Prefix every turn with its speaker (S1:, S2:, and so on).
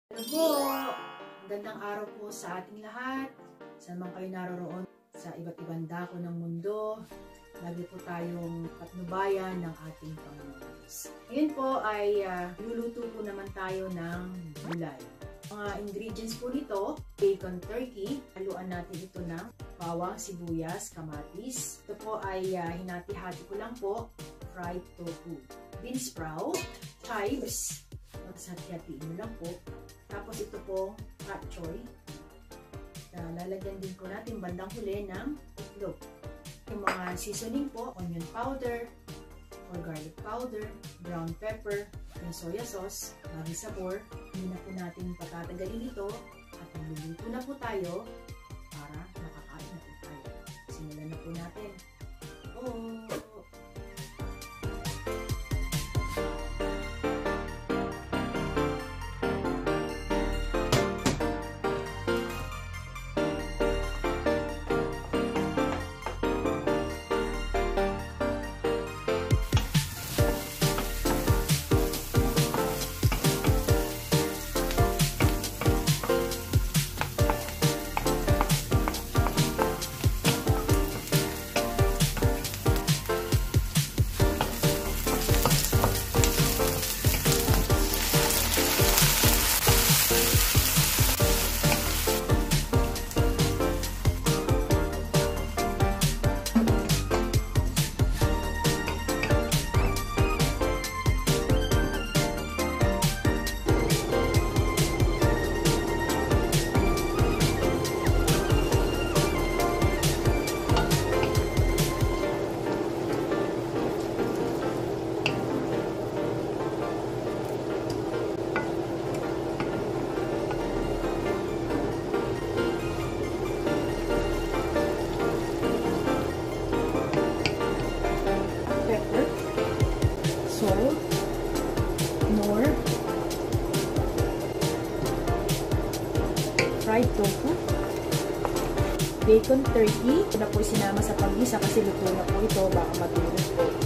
S1: Hello po! Magandang araw po sa ating lahat. Saan man kayo naroroon sa iba't ibang dako ng mundo, lagi po tayong patnubayan ng ating Panginoon Diyos. Ngayon po ay luluto po naman tayo ng gulay. Mga ingredients po nito, bacon turkey, haluan natin ito ng bawang, sibuyas, kamatis. Ito po ay hinati-hati ko lang po, fried tofu, bean sprout, chives, magsati-hatiin mo lang po. Tapos ito po, pak choy. Lalagyan din po natin bandang huli ng itlog. Yung mga seasoning po, onion powder, or garlic powder, brown pepper, yung soya sauce, bagay sabor. Hindi na po natin patatagalin ito at magluluto na po tayo para makakain na po tayo. Simulan na po natin. Salt, nor, fried tofu, bacon turkey. Ito na po sinama sa paggisa kasi luto na po ito, baka matulog po.